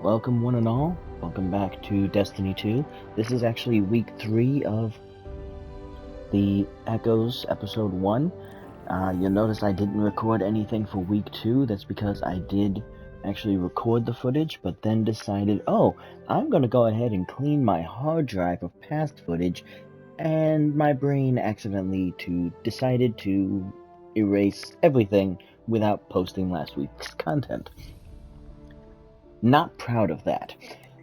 Welcome one and all. Welcome back to Destiny 2. This is actually week 3 of the Echoes episode 1. You'll notice I didn't record anything for week 2. That's because I did actually record the footage, but then decided, I'm going to go ahead and clean my hard drive of past footage, and my brain accidentally decided to erase everything without posting last week's content. Not proud of that.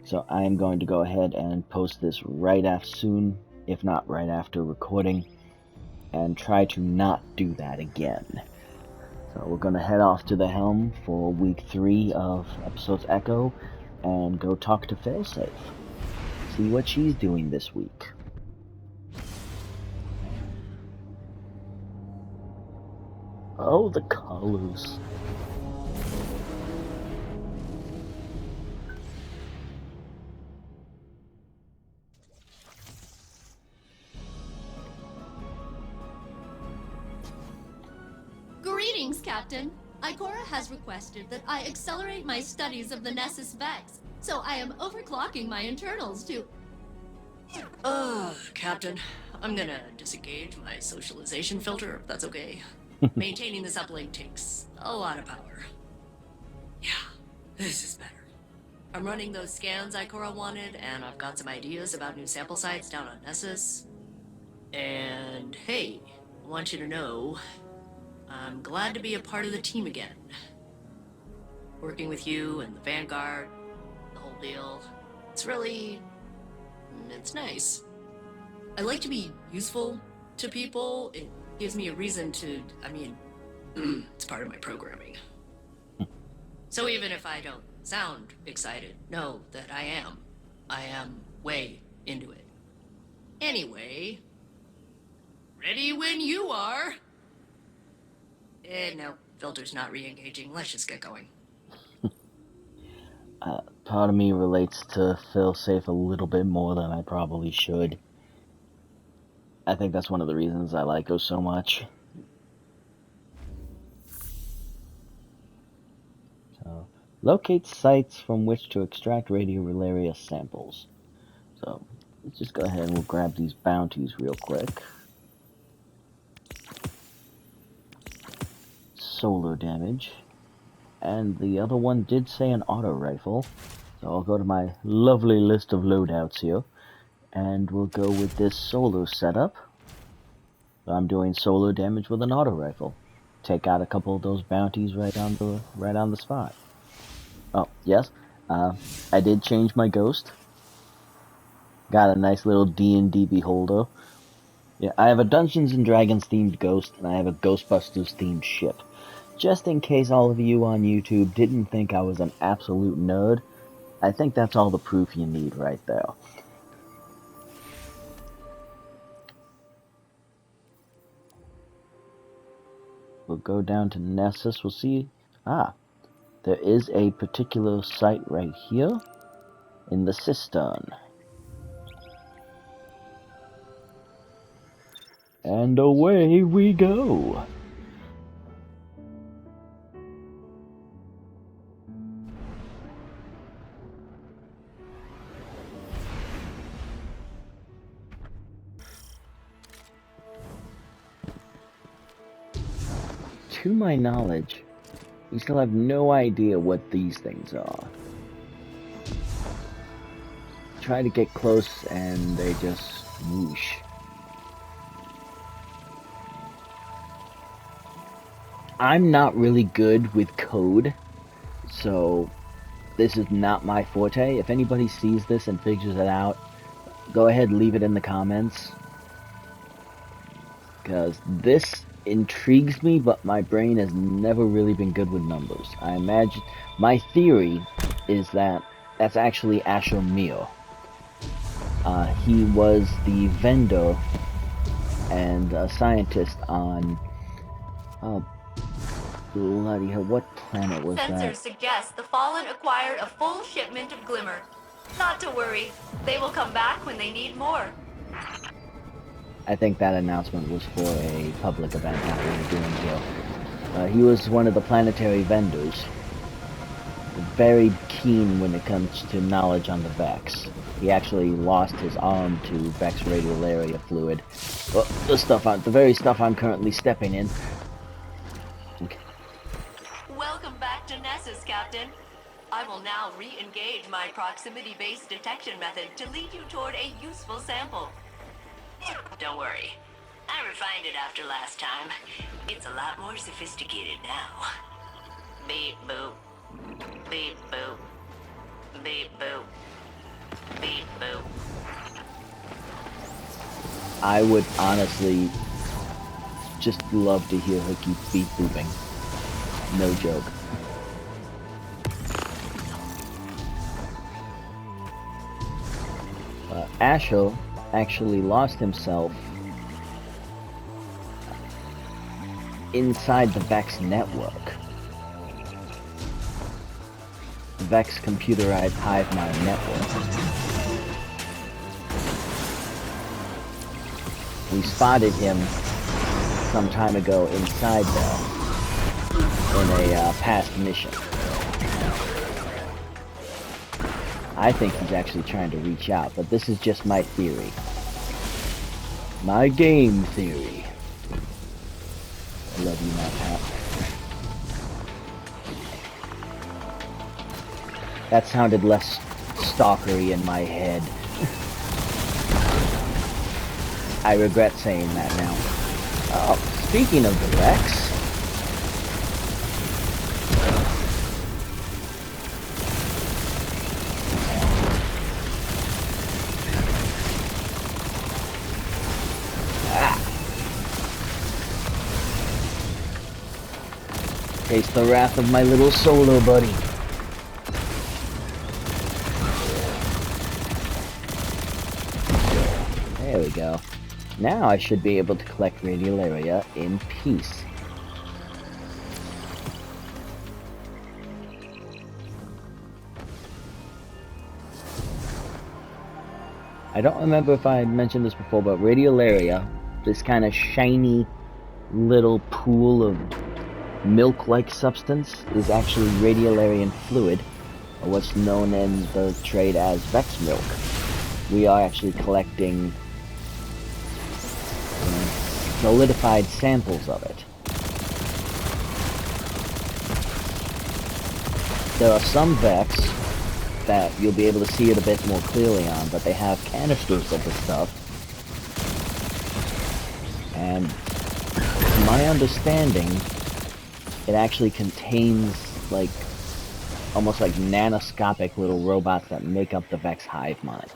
So I am going to go ahead and post this right after soon, if not right after recording, and try to not do that again. So we're going to head off to the helm for week 3 of Episodes Echo and go talk to Failsafe. See what she's doing this week. Oh, the colors. Greetings, Captain. Ikora has requested that I accelerate my studies of the Nessus Vex, so I am overclocking my internals to... Captain, I'm gonna disengage my socialization filter, if that's okay. Maintaining this uplink takes a lot of power. Yeah, this is better. I'm running those scans Ikora wanted, and I've got some ideas about new sample sites down on Nessus. And hey, I want you to know, I'm glad to be a part of the team again. Working with you and the Vanguard, the whole deal, it's nice. I like to be useful to people. It gives me a reason to, it's part of my programming. So even if I don't sound excited, know that I am. I am way into it. Anyway, ready when you are. No, filter's not re-engaging. Let's just get going. Part of me relates to Failsafe a little bit more than I probably should. I think that's one of the reasons I like her so much. So, locate sites from which to extract radiolaria samples. So, let's just go ahead and we'll grab these bounties real quick. Solar damage. And the other one did say an auto rifle. So I'll go to my lovely list of loadouts here. And we'll go with this solar setup. So I'm doing solar damage with an auto rifle. Take out a couple of those bounties right on the spot. Oh, yes. I did change my ghost. Got a nice little D&D beholder. Yeah, I have a Dungeons & Dragons themed ghost, and I have a Ghostbusters themed ship. Just in case all of you on YouTube didn't think I was an absolute nerd, I think that's all the proof you need right there. We'll go down to Nessus, we'll see... there is a particular site right here in the cistern. And away we go! To my knowledge, we still have no idea what these things are. Try to get close and they just whoosh. I'm not really good with code, so this is not my forte. If anybody sees this and figures it out, go ahead and leave it in the comments. Because this intrigues me, but my brain has never really been good with numbers. I imagine, my theory is that that's actually Asher Mir. He was the vendor and a scientist on, bloody hell, what planet was that? Sensors suggest the Fallen acquired a full shipment of Glimmer. Not to worry, they will come back when they need more. I think that announcement was for a public event that we were doing here. He was one of the planetary vendors. very keen when it comes to knowledge on the Vex. He actually lost his arm to Vex radiolaria fluid. Well, the very stuff I'm currently stepping in. Okay. Welcome back to Nessus, Captain. I will now re-engage my proximity-based detection method to lead you toward a useful sample. Don't worry. I refined it after last time. It's a lot more sophisticated now. Beep boop. Beep boop. Beep boop. Beep boop. I would honestly just love to hear her keep beep booping. No joke. Asho actually lost himself inside the Vex network. The Vex computerized hive mind network. We spotted him some time ago inside there in a past mission. I think he's actually trying to reach out, but this is just my theory. My game theory. I love you, my pal. That sounded less stalkery in my head. I regret saying that now. Oh, speaking of the Vex. Taste the wrath of my little solo buddy. There we go. Now I should be able to collect Radiolaria in peace. I don't remember if I mentioned this before, but Radiolaria, this kind of shiny little pool of milk-like substance, is actually radiolarian fluid, or what's known in the trade as Vex milk. We are actually collecting solidified samples of it. There are some Vex that you'll be able to see it a bit more clearly on, but they have canisters of the stuff. And to my understanding, it actually contains, like, almost like nanoscopic little robots that make up the Vex hive mind.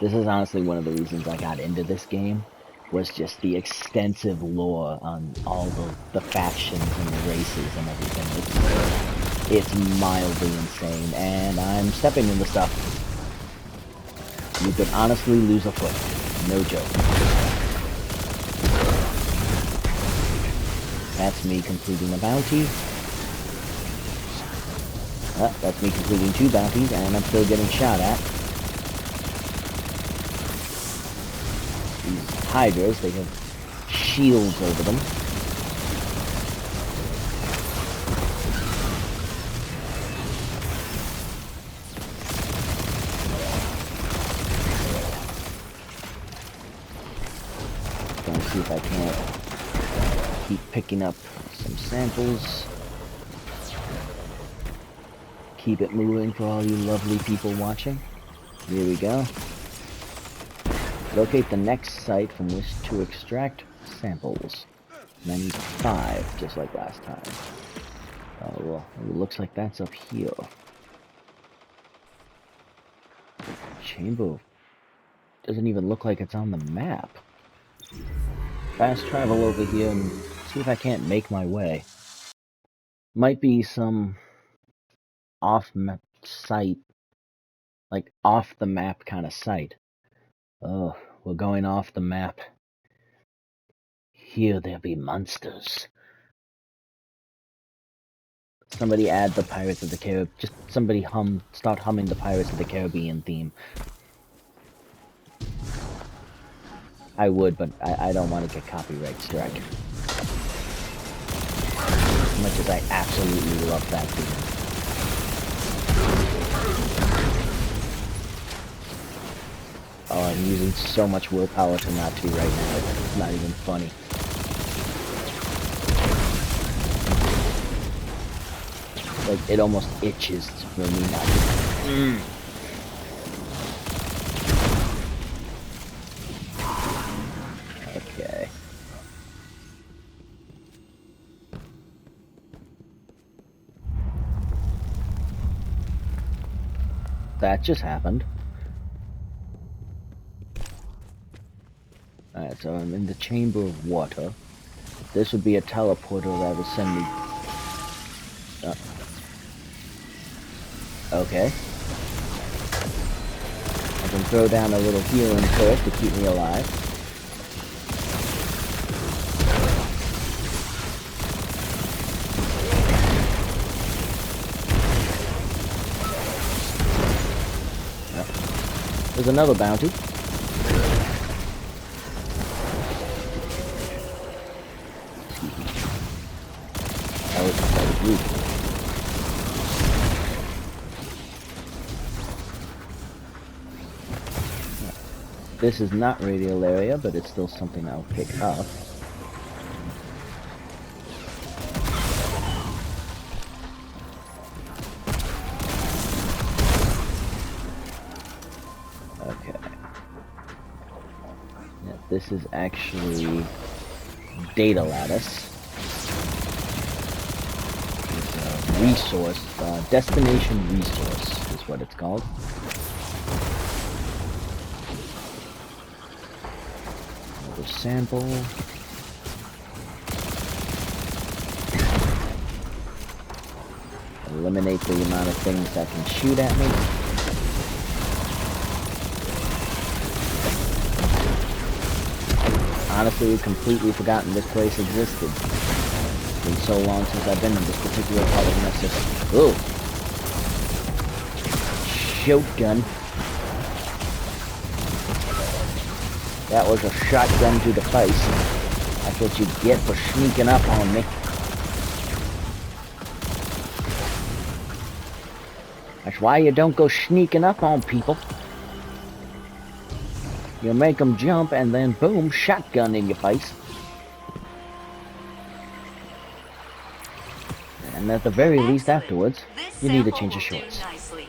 This is honestly one of the reasons I got into this game, was just the extensive lore on all the factions and the races and everything. It's mildly insane, and I'm stepping into stuff. You could honestly lose a foot. No joke. That's me completing a bounty. That's me completing 2 bounties, and I'm still getting shot at. These Hydras, they have shields over them. Gonna see if I can't keep picking up some samples. Keep it moving for all you lovely people watching. Here we go. Locate the next site from which to extract samples. And I need 5, just like last time. Oh, well, it looks like that's up here. Chamber doesn't even look like it's on the map. Fast travel over here and see if I can't make my way. Might be some off-map site, like off-the-map kind of site. Oh, we're going off the map. Here there be monsters. Somebody add the Pirates of the Caribbean. Just somebody start humming the Pirates of the Caribbean theme. I would, but I don't want to get copyright strike. As much as I absolutely love that theme. I'm using so much willpower to not to right now. It's not even funny. Like, it almost itches for me not to. Okay. That just happened. Alright, so I'm in the Chamber of Water. This would be a teleporter that would send me... okay. I can throw down a little healing turret to keep me alive. There's another bounty. That was weak. This is not Radiolaria, but it's still something I'll pick up. Okay. Yeah, this is actually Data Lattice. It's a resource, destination resource is what it's called. Another sample. Eliminate the amount of things that can shoot at me. Honestly, completely forgotten this place existed. It's been so long since I've been in this particular part of Nessus. Ooh. Shotgun. That was a shotgun to the face. That's what you get for sneaking up on me. That's why you don't go sneaking up on people. You make them jump and then boom, shotgun in your face. And at the very least afterwards, you need to change your shorts. Nicely.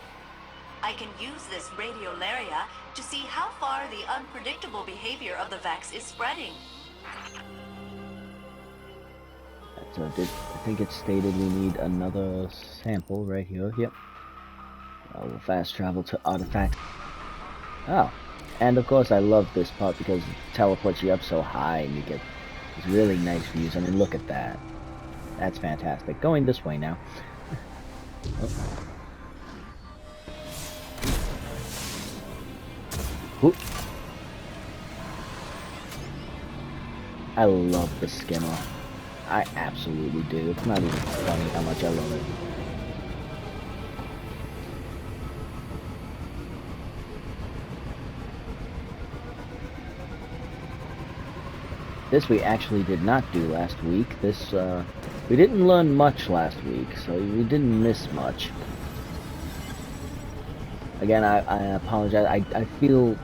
I can use this Radiolaria to see how far the unpredictable behavior of the Vex is spreading. So I think it stated we need another sample right here. Yep. We'll fast travel to Artifact. Oh. And of course I love this part because it teleports you up so high and you get these really nice views. I mean, look at that. That's fantastic. Going this way now. Oh. I love the Skimmer. I absolutely do. It's not even funny how much I love it. This we actually did not do last week. This, we didn't learn much last week, so we didn't miss much. Again, I apologize. I feel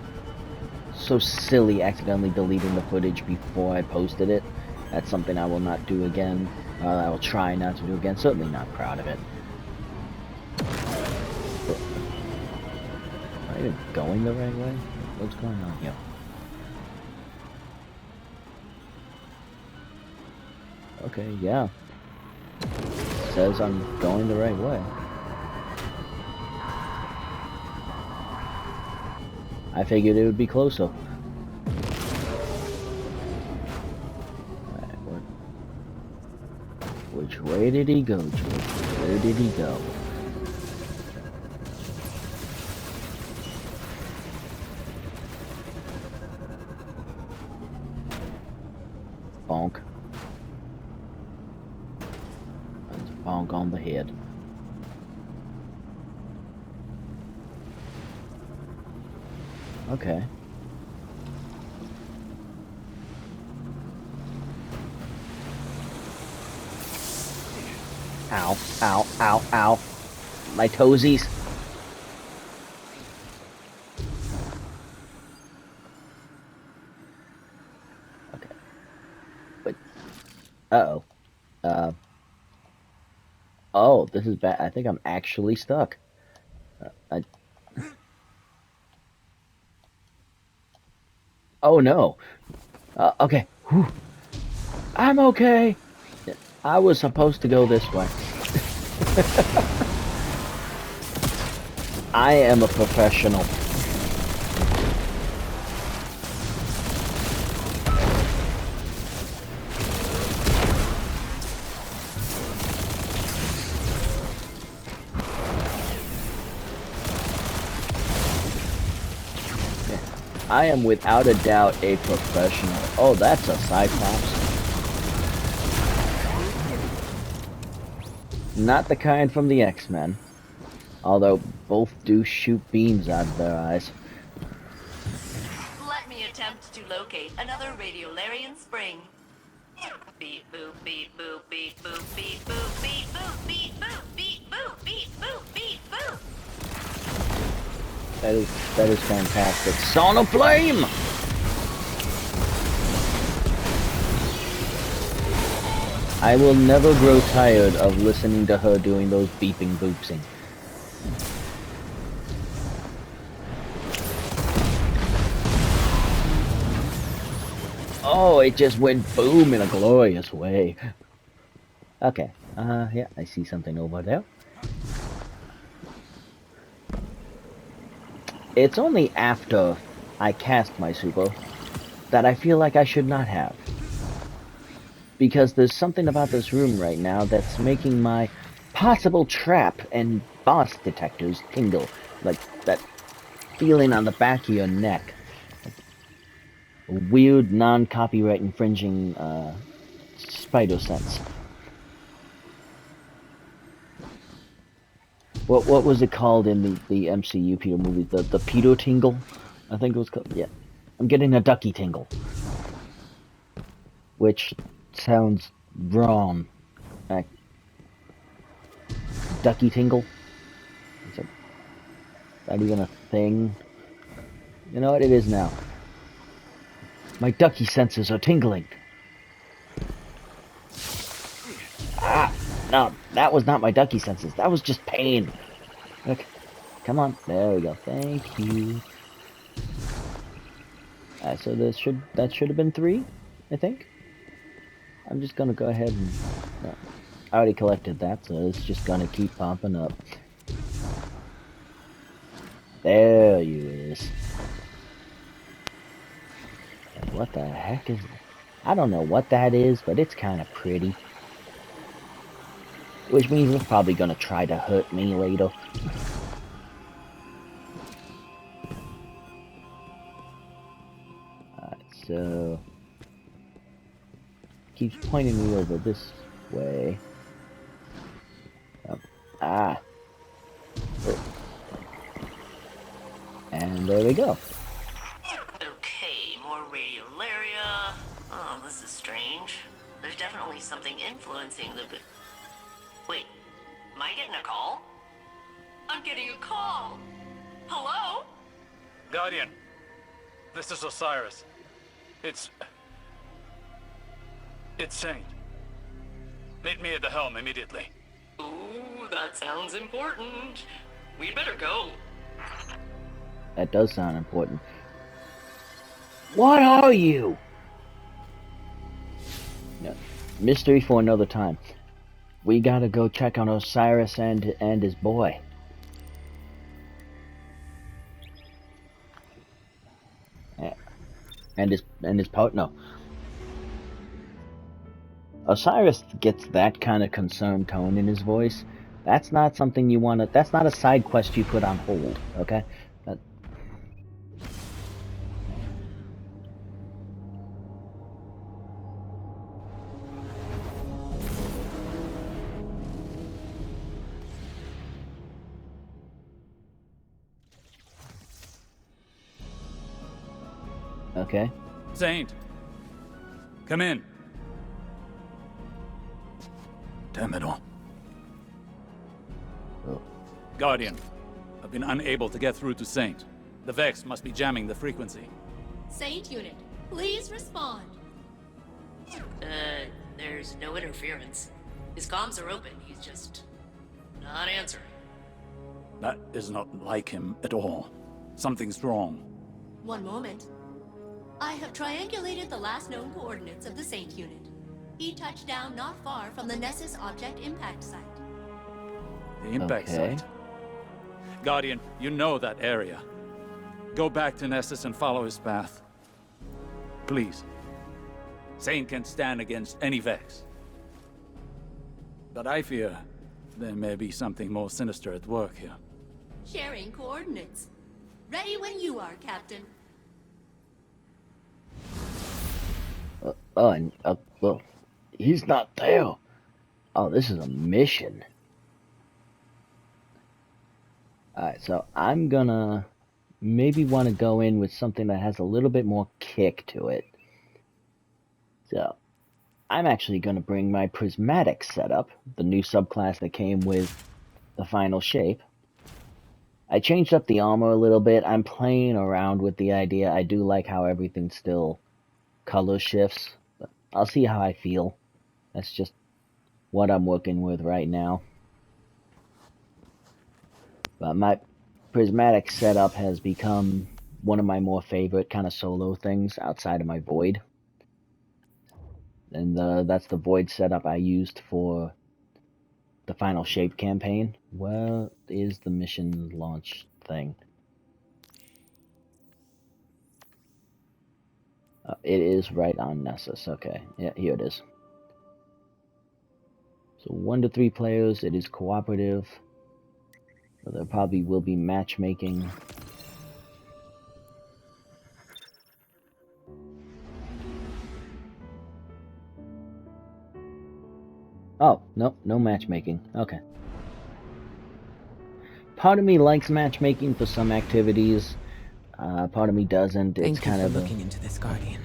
so silly accidentally deleting the footage before I posted it. That's something I will not do again. I will try not to do again. Certainly not proud of it. Am I even going the right way? What's going on here? Okay, yeah. Says I'm going the right way. I figured it would be closer. Alright, which way did he go, George? Where did he go? Bonk. Bonk on the head. Okay. Ow, ow, ow, ow. My toesies. Uh-oh. Uh, oh, this is bad. I think I'm actually stuck. I, oh no. Okay. Whew. I'm okay. I was supposed to go this way. I am a professional. I am without a doubt a professional. Oh, that's a Cyclops. Not the kind from the X-Men. Although both do shoot beams out of their eyes. Let me attempt to locate another Radiolarian spring. Beep boop beep boop beep boop beep boop beep boop beep boop beep boop beep boop beep boop. That is fantastic. Son of Flame! I will never grow tired of listening to her doing those beeping boopsing. Oh, it just went boom in a glorious way. Okay, yeah, I see something over there. It's only after I cast my super that I feel like I should not have. Because there's something about this room right now that's making my possible trap and boss detectors tingle. Like that feeling on the back of your neck. A weird, non-copyright infringing, spider sense. What was it called in the MCU Peter movie? The Peter tingle? I think it was called, yeah. I'm getting a ducky tingle. Which sounds wrong. Like, ducky tingle? Is that even a thing? You know what? It is now. My ducky senses are tingling. Ah! No, that was not my ducky senses. That was just pain. Look. Come on. There we go. Thank you. So that should have been 3, I think. I'm just gonna go ahead and... No, I already collected that, so it's just gonna keep popping up. There you is. And what the heck is... I don't know what that is, but it's kind of pretty. Which means it's probably gonna try to hurt me later. Alright, so... keeps pointing me over this way. Oh. Ah! Oh. And there we go. Okay, more Radiolaria. Oh, this is strange. There's definitely something influencing the... Wait, am I getting a call? I'm getting a call! Hello? Guardian, this is Osiris. It's Saint. Meet me at the helm immediately. Ooh, that sounds important. We'd better go. That does sound important. What are you? No, mystery for another time. We gotta go check on Osiris and his boy. And his partner. Osiris gets that kind of concerned tone in his voice. That's not something you wanna... That's not a side quest you put on hold, okay? Okay. Saint, come in. Damn it all. Oh. Guardian, I've been unable to get through to Saint. The Vex must be jamming the frequency. Saint Unit, please respond. There's no interference. His comms are open, he's just not answering. That is not like him at all. Something's wrong. One moment. I have triangulated the last known coordinates of the Saint unit. He touched down not far from the Nessus object impact site. The impact Okay. site. Guardian, you know that area. Go back to Nessus and follow his path. Please. Saint can stand against any Vex. But I fear there may be something more sinister at work here. Sharing coordinates. Ready when you are, Captain. Well, he's not there. Oh, this is a mission. Alright, so I'm gonna maybe want to go in with something that has a little bit more kick to it. So, I'm actually going to bring my prismatic setup, the new subclass that came with the final shape. I changed up the armor a little bit. I'm playing around with the idea. I do like how everything still color shifts. But I'll see how I feel. That's just what I'm working with right now. But my prismatic setup has become one of my more favorite kind of solo things outside of my Void. And that's the Void setup I used for the Final Shape campaign. Where is the mission launch thing? It is right on Nessus. Okay, yeah, here it is. So 1 to 3 players. It is cooperative. So there probably will be matchmaking. Oh, no, no matchmaking. Okay. Part of me likes matchmaking for some activities. Part of me doesn't. It's Thank you kind for of looking into this, Guardian.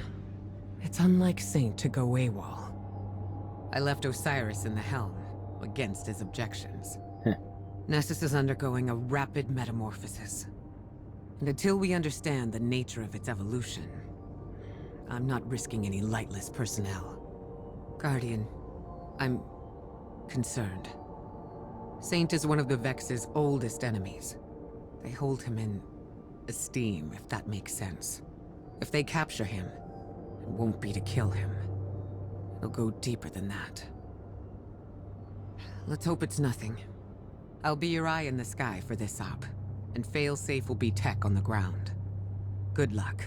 It's unlike Saint to go AWOL. I left Osiris in the helm, against his objections. Nessus is undergoing a rapid metamorphosis. And until we understand the nature of its evolution, I'm not risking any lightless personnel. Guardian, I'm concerned. Saint is one of the Vex's oldest enemies. They hold him in esteem, if that makes sense. If they capture him, it won't be to kill him. It'll go deeper than that. Let's hope it's nothing. I'll be your eye in the sky for this op, and failsafe will be tech on the ground. Good luck.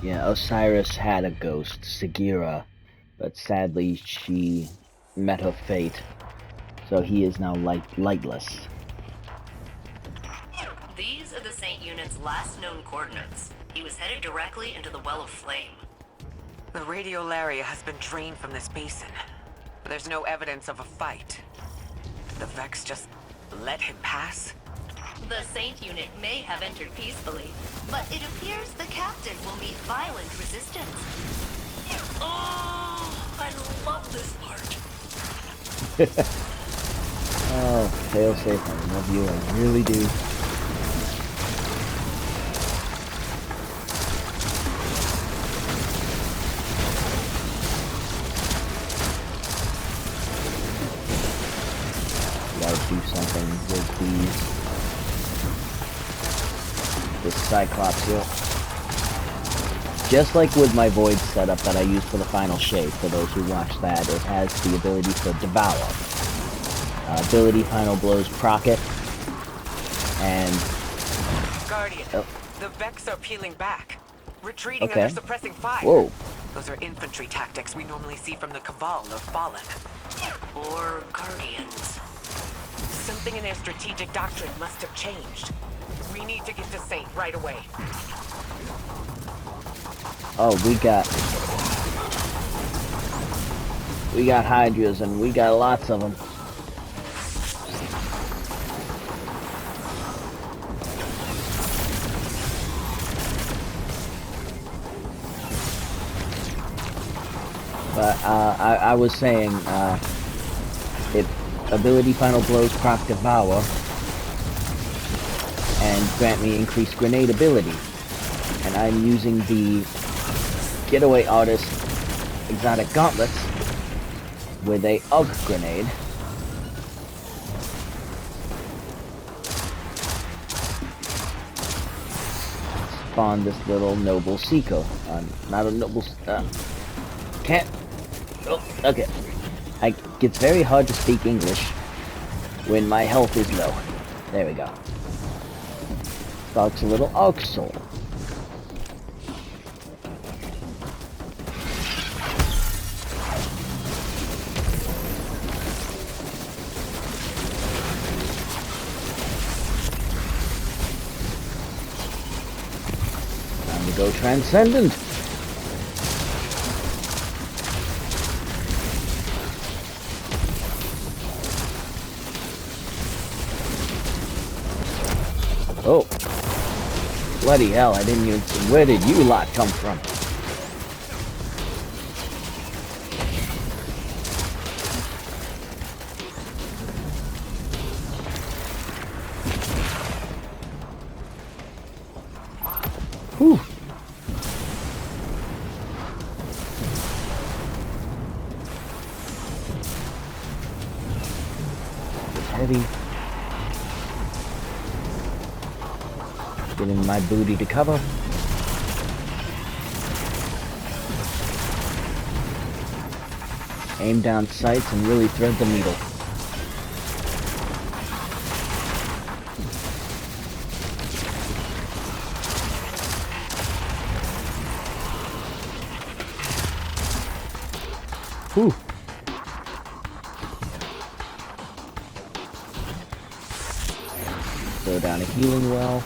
Yeah, Osiris had a ghost, Sagira, but sadly she met her fate, so he is now lightless. These are the Saint unit's last known coordinates. He was headed directly into the Well of Flame. The radiolaria has been drained from this basin. There's no evidence of a fight. Did the Vex just let him pass? The Saint unit may have entered peacefully, but it appears the captain will meet violent resistance. Oh, I love this part. Oh, failsafe, I love you, I really do. Gotta do something with this Cyclops here. Just like with my Void setup that I used for the Final Shape, for those who watched that, it has the ability for Devour. Ability Final Blows proc it, and... Guardian, the Vex are peeling back. Retreating Okay. under suppressing fire. Whoa. Those are infantry tactics we normally see from the Cabal or Fallen. Or Guardians. Something in their strategic doctrine must have changed. We need to get to Saint right away. Oh, we got Hydras, and we got lots of them. But I was saying, if ability final blows proc Devour and grant me increased grenade ability, and I'm using the getaway artist exotic gauntlets with a UG grenade. Spawn this little noble Seiko. Not a noble. Can't. Oh, okay. It gets very hard to speak English when my health is low. There we go. Sparks a little Arc Soul. Time to go Transcendent. Oh. Bloody hell, I didn't even see. Where did you lot come from? Whew. It's heavy. Getting my booty to cover. Aim down sights and really thread the needle. Whew. Throw down a healing well.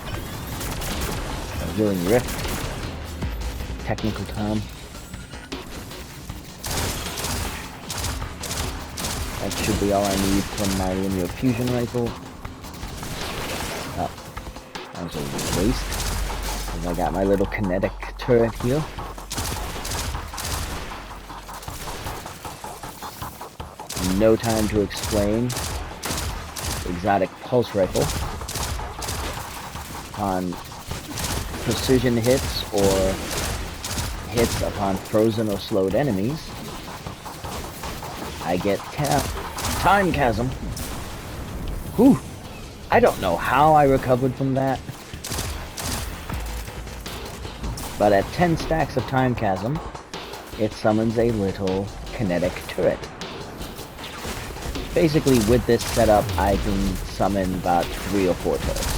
Healing Rift, technical term. That should be all I need from my linear fusion rifle. Oh, that was a waste. Because I got my little kinetic turret here. No time to explain. Exotic pulse rifle. On precision hits or hits upon frozen or slowed enemies, I get Time Chasm. Whew! I don't know how I recovered from that, but at 10 stacks of Time Chasm, it summons a little kinetic turret. Basically, with this setup, I can summon about 3 or 4 turrets.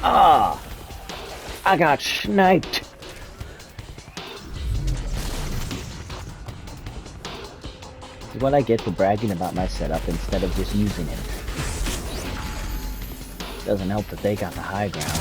Ah! I got sniped! This is what I get for bragging about my setup instead of just using it. Doesn't help that they got the high ground.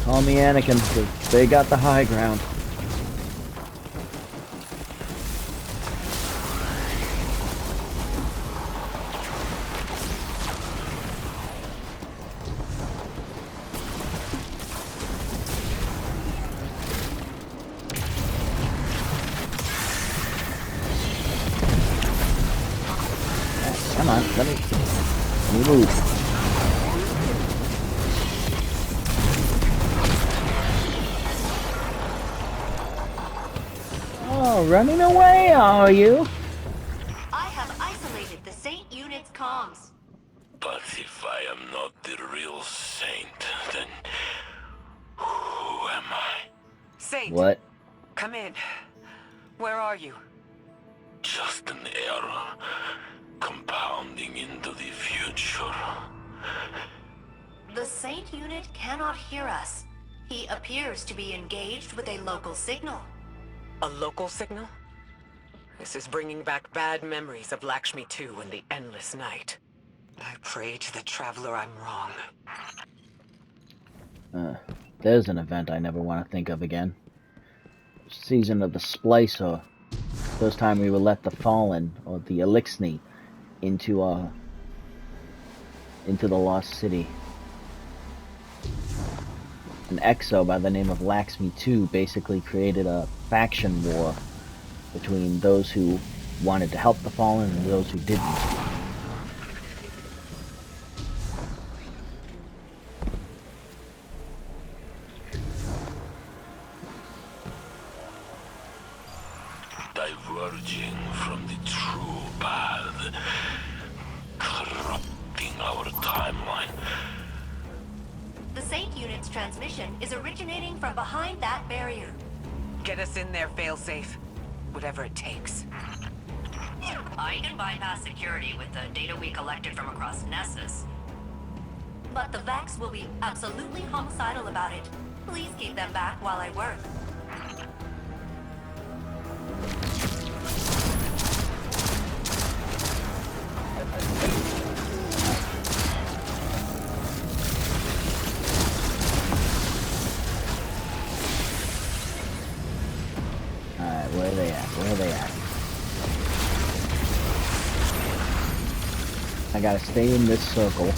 Call me Anakin, because they got the high ground. Come on, let me move. Oh, running away, are you? I have isolated the Saint Unit's comms. But if I am not the real Saint, then who am I? Saint, What? come in. Where are you? Just an error, compounding into the future. The Saint Unit cannot hear us. He appears to be engaged with a local signal. A local signal? This is bringing back bad memories of Lakshmi 2 and the Endless Night. I pray to the Traveler I'm wrong. There's an event I never want to think of again. Season of the Splicer. First time we will let the Fallen, or the Elixni, into the Lost City. an exo by the name of Laxmi 2 basically created a faction war between those who wanted to help the Fallen and those who didn't. Diverging from the true path, corrupting our timeline. The Saint unit's transmission is originating from behind that barrier. Get us in there, failsafe. Whatever it takes. I can bypass security with the data we collected from across Nessus. But the Vex will be absolutely homicidal about it. Please keep them back while I work. Alright, where are they at? Where are they at? I gotta stay in this circle.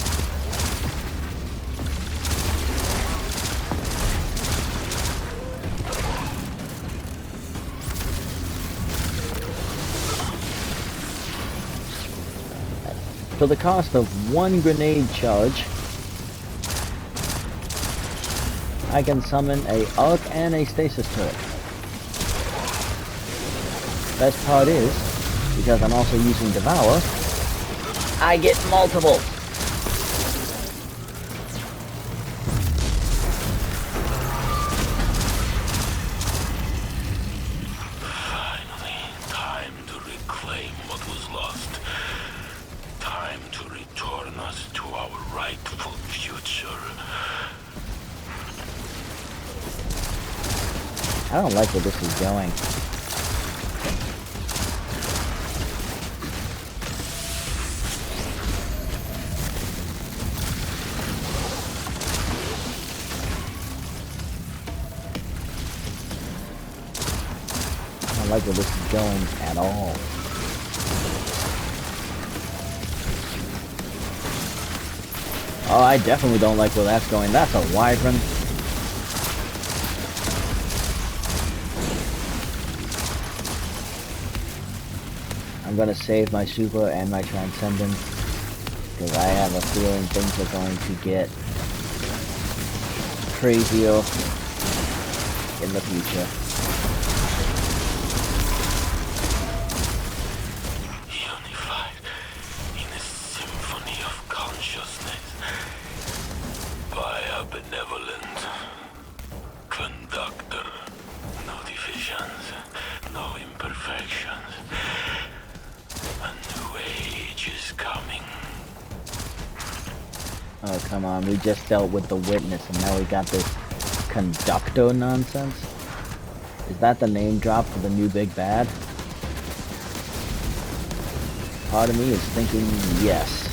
For the cost of 1 grenade charge, I can summon a arc and a stasis turret. Best part is, because I'm also using Devour, I get multiple. Finally, time to reclaim what was lost. Time to return us to our rightful future. I don't like where this is going. I don't like where this is going at all. Oh, I definitely don't like where that's going. That's a wyvern. I'm gonna save my super and my transcendence because I have a feeling things are going to get crazier in the future. Unified in a symphony of consciousness by a benevolent conductor. No divisions, no imperfections. A new age is coming. Oh, come on. We just dealt with the witness and now we got this conductor nonsense. Is that the name drop for the new big bad? Part of me is thinking yes.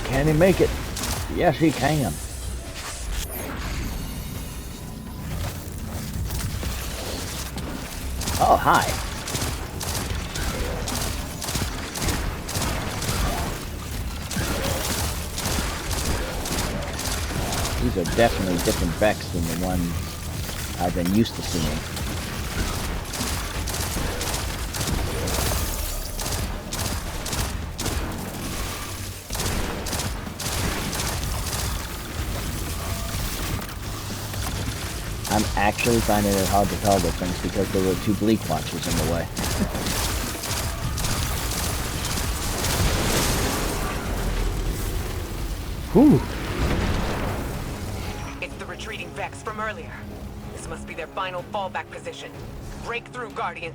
Can he make it? Yes, he can. Oh, hi. These are definitely different Vex than the one I've been used to seeing. I'm actually finding it hard to tell the things because there were 2 Bleak Watchers in the way. Whew. It's the retreating Vex from earlier. This must be their final fallback position. Break through, Guardian.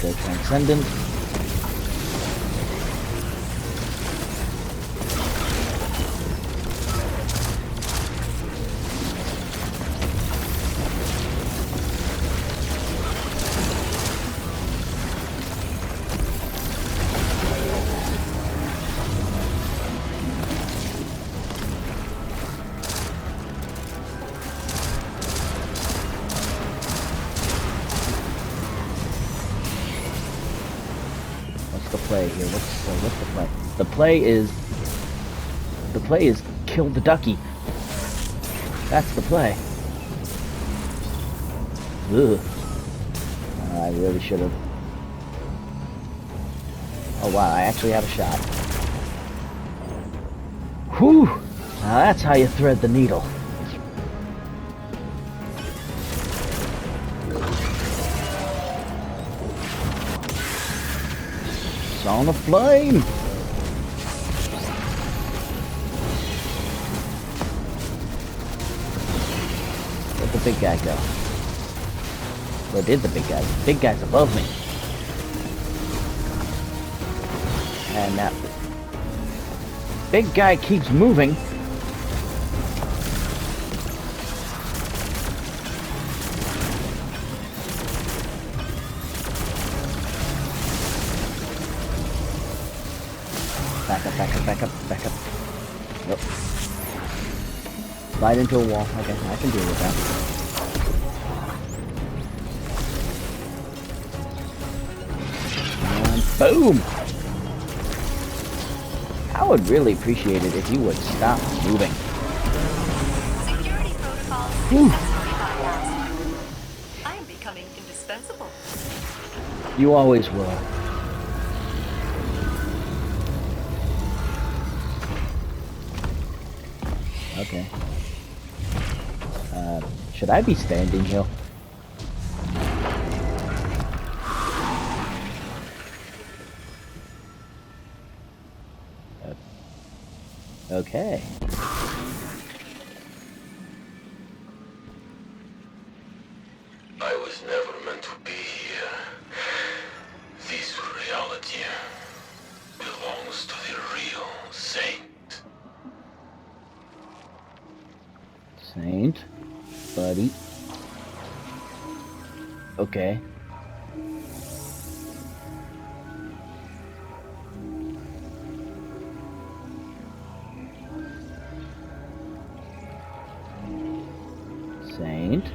The Transcendent. play here? What's the play? The play is kill the ducky. That's the play. Ugh. I really should have. Oh wow, I actually have a shot. Whew! Now that's how you thread the needle. Song of Flame! Where'd the big guy go? Where did the big guy? The big guy's above me. And that big guy keeps moving. Back up, back up, back up, back up. Nope. Slide into a wall. Okay, I can deal with that. Boom! I would really appreciate it if you would stop moving. Security protocols. Whew. I am becoming indispensable. You always will. Okay. Should I be standing here? Okay. I was never meant to be here. This reality belongs to the real Saint. Saint, buddy. Okay. Saint,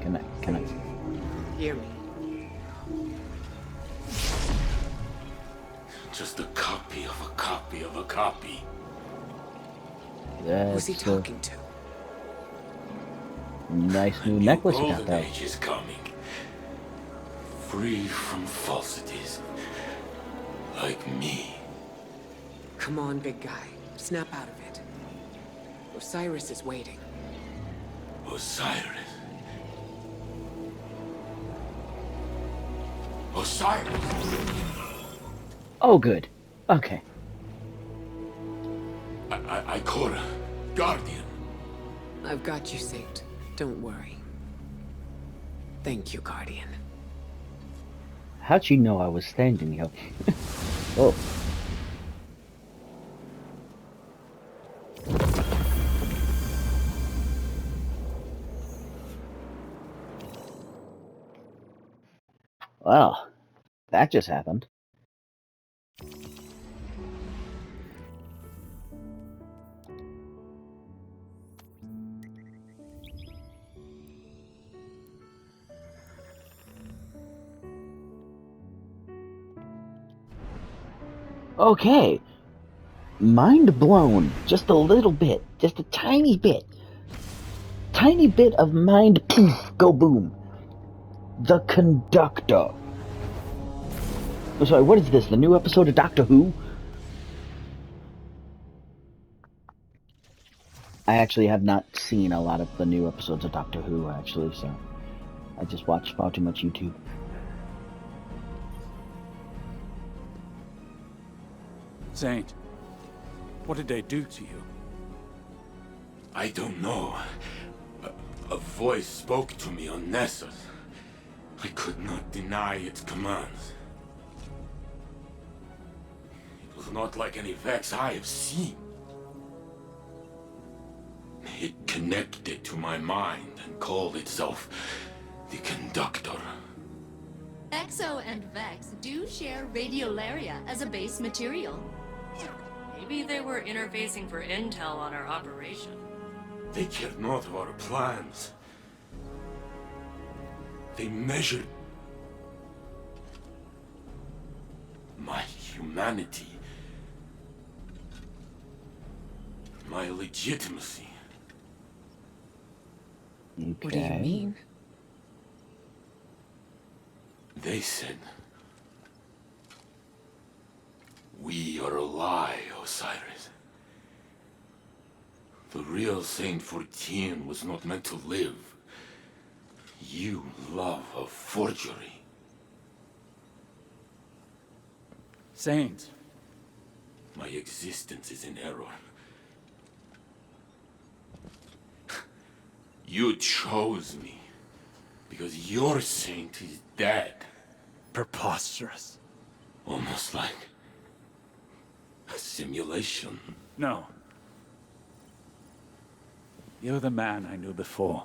can I? Hear me. Just a copy of a copy of a copy. That's Who's he talking to? nice A new new necklace you got golden there. age is coming. Free from falsities. Like me. Come on, big guy. Snap out of it. Osiris is waiting. Osiris. Osiris! Oh, good. Okay. Ikora. Guardian. I've got you, Saint. Don't worry. Thank you, Guardian. How'd you know I was standing here? Oh. Well, that just happened. Okay. Mind blown. Just a little bit. Just a tiny bit. Tiny bit of mind poof, go boom. The Conductor. Oh, sorry, what is this? The new episode of Doctor Who? I actually have not seen a lot of the new episodes of Doctor Who, actually, so I just watch far too much YouTube. Saint, what did they do to you? I don't know. A voice spoke to me on Nessus. I could not deny its commands. It was not like any Vex I have seen. It connected to my mind and called itself the Conductor. Exo and Vex do share radiolaria as a base material. Maybe they were interfacing for intel on our operation. They cared not of our plans. They measured my humanity, my legitimacy. Okay. What do you mean? They said, "We are a lie, Osiris. The real Saint 14 was not meant to live. You love a forgery." Saint, My existence is in error. You chose me because your saint is dead. preposterous. Almost like a simulation. No. You're the man I knew before.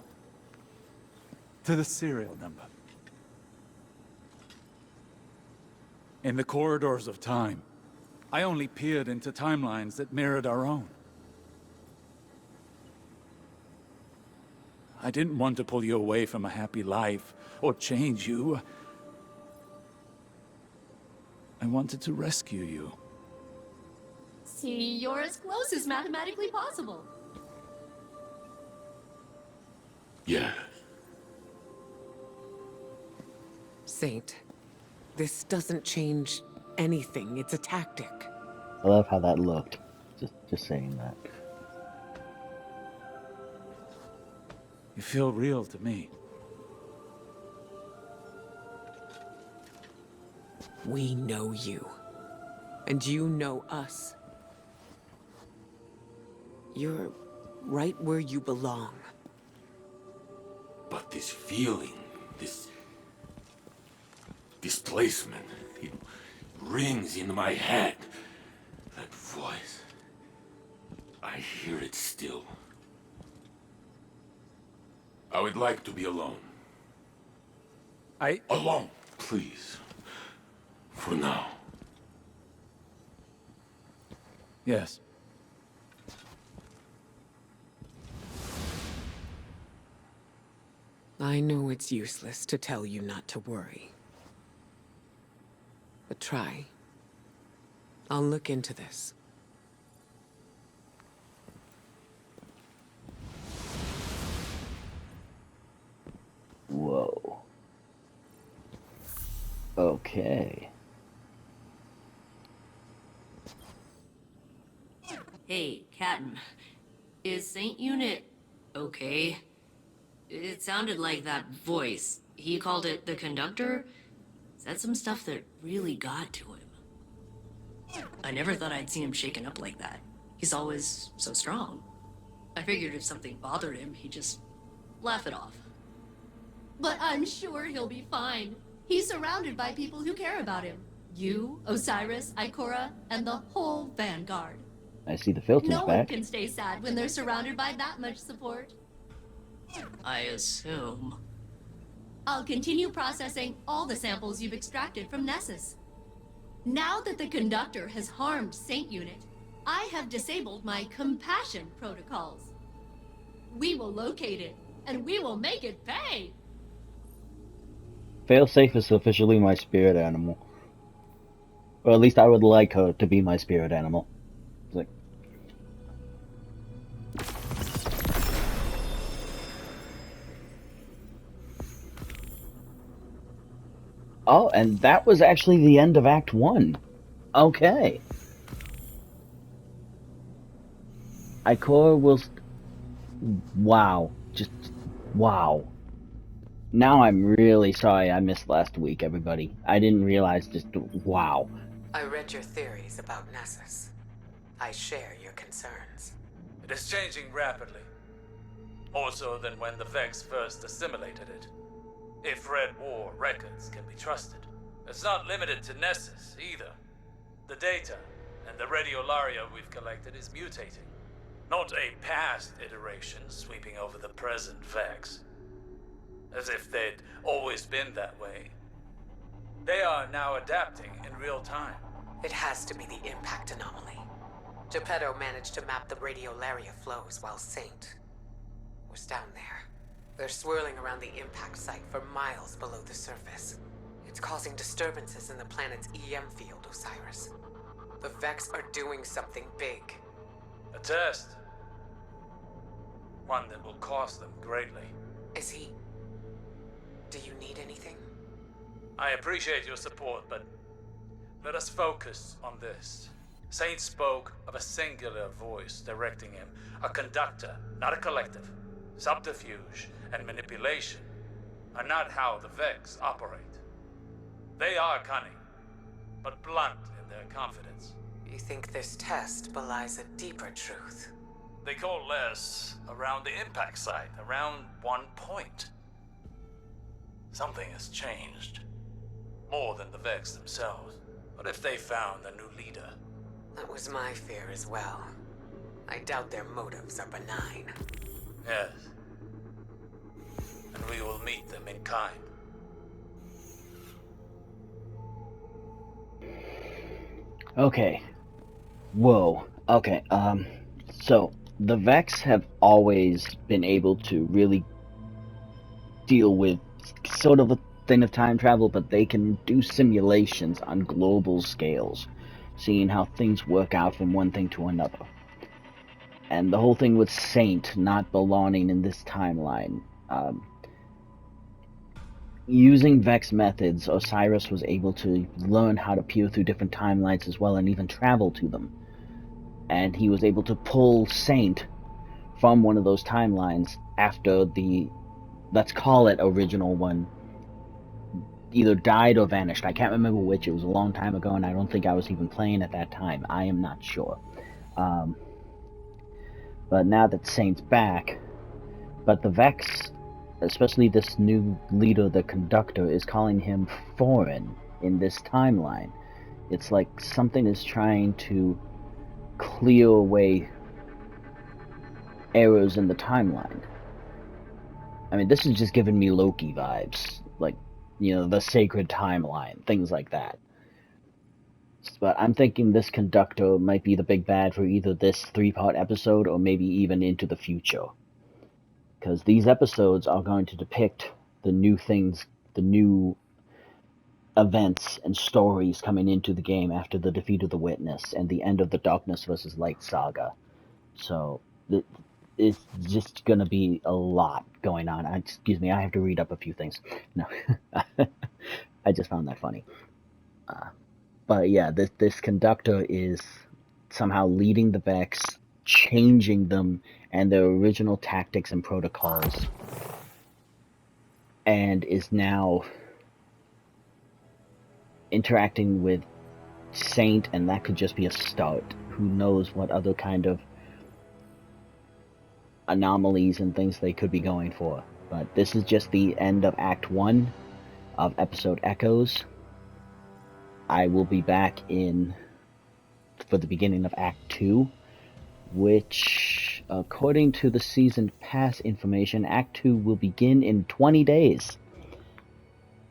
To the serial number. In the corridors of time, I only peered into timelines that mirrored our own. I didn't want to pull you away from a happy life, or change you. I wanted to rescue you. See, you're as close as mathematically possible. Yeah. Saint, this doesn't change anything. It's a tactic. I love how that looked. Just saying that. You feel real to me. We know you. And you know us. You're right where you belong. But this feeling, this displacement, it rings in my head. That voice, I hear it still. I would like to be alone. Alone, please. For now. Yes. I know it's useless to tell you not to worry. But try. I'll look into this. Whoa. Okay. Hey, Captain. Is Saint Unit okay? It sounded like that voice. He called it the conductor? Said some stuff that really got to him. I never thought I'd see him shaken up like that. He's always so strong. I figured if something bothered him, he'd just laugh it off. But I'm sure he'll be fine. He's surrounded by people who care about him. You, Osiris, Ikora, and the whole Vanguard. I see the filter's No one back. can stay sad when they're surrounded by that much support. I assume. I'll continue processing all the samples you've extracted from Nessus. Now that the conductor has harmed Saint Unit, I have disabled my compassion protocols. We will locate it, and we will make it pay! Failsafe is officially my spirit animal. Or at least I would like her to be my spirit animal. It's like... Oh, and that was actually the end of Act 1. Okay. Ikora will... Wow. Just... Wow. Now I'm really sorry I missed last week, everybody. I didn't realize just... Wow. I read your theories about Nessus. I share your concerns. It is changing rapidly. More so than when the Vex first assimilated it. If Red War records can be trusted. It's not limited to Nessus, either. The data and the radiolaria we've collected is mutating. Not a past iteration sweeping over the present Vex. As if they'd always been that way. They are now adapting in real time. It has to be the impact anomaly. Geppetto managed to map the radiolaria flows while Saint was down there. They're swirling around the impact site for miles below the surface. It's causing disturbances in the planet's EM field, Osiris. The Vex are doing something big. A test. One that will cost them greatly. Is he... Do you need anything? I appreciate your support, but let us focus on this. Saint spoke of a singular voice directing him, a conductor, not a collective. Subterfuge and manipulation are not how the Vex operate. They are cunning, but blunt in their confidence. You think this test belies a deeper truth? They coalesce around the impact site, around one point. Something has changed. More than the Vex themselves. What if they found a new leader? That was my fear as well. I doubt their motives are benign. Yes. And we will meet them in kind. Okay. Whoa. Okay, so the Vex have always been able to really deal with sort of a thing of time travel, but they can do simulations on global scales, seeing how things work out from one thing to another. And the whole thing with Saint not belonging in this timeline, using Vex methods, Osiris was able to learn how to peer through different timelines as well, and even travel to them. And he was able to pull Saint from one of those timelines after the, let's call it, original one either died or vanished. I can't remember which. It was a long time ago, and I don't think I was even playing at that time. I am not sure. But now that Saint's back, but the Vex, especially this new leader, the Conductor, is calling him foreign in this timeline. It's like something is trying to clear away errors in the timeline. I mean, this is just giving me Loki vibes. Like, you know, the sacred timeline, things like that. But I'm thinking this Conductor might be the big bad for either this 3-part episode or maybe even into the future. Because these episodes are going to depict the new things, the new events and stories coming into the game after the defeat of the Witness and the end of the Darkness versus Light saga. So it's just gonna be a lot going on. Excuse me, I have to read up a few things. No, I just found that funny. But yeah, this Conductor is somehow leading the Vex, changing them and their original tactics and protocols, and is now interacting with Saint, and that could just be a start. Who knows what other kind of anomalies and things they could be going for. But this is just the end of Act 1 of episode Echoes. I will be back for the beginning of Act 2, which, according to the Season Pass information, Act 2 will begin in 20 days.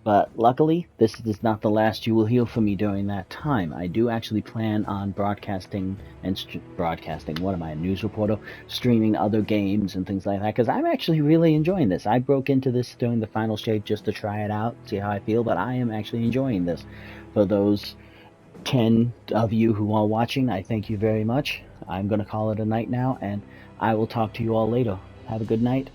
But luckily, this is not the last you will hear from me during that time. I do actually plan on broadcasting, what am I, a news reporter? Streaming other games and things like that, because I'm actually really enjoying this. I broke into this during the final shade just to try it out, see how I feel, but I am actually enjoying this. For those 10 of you who are watching, I thank you very much. I'm going to call it a night now, and I will talk to you all later. Have a good night.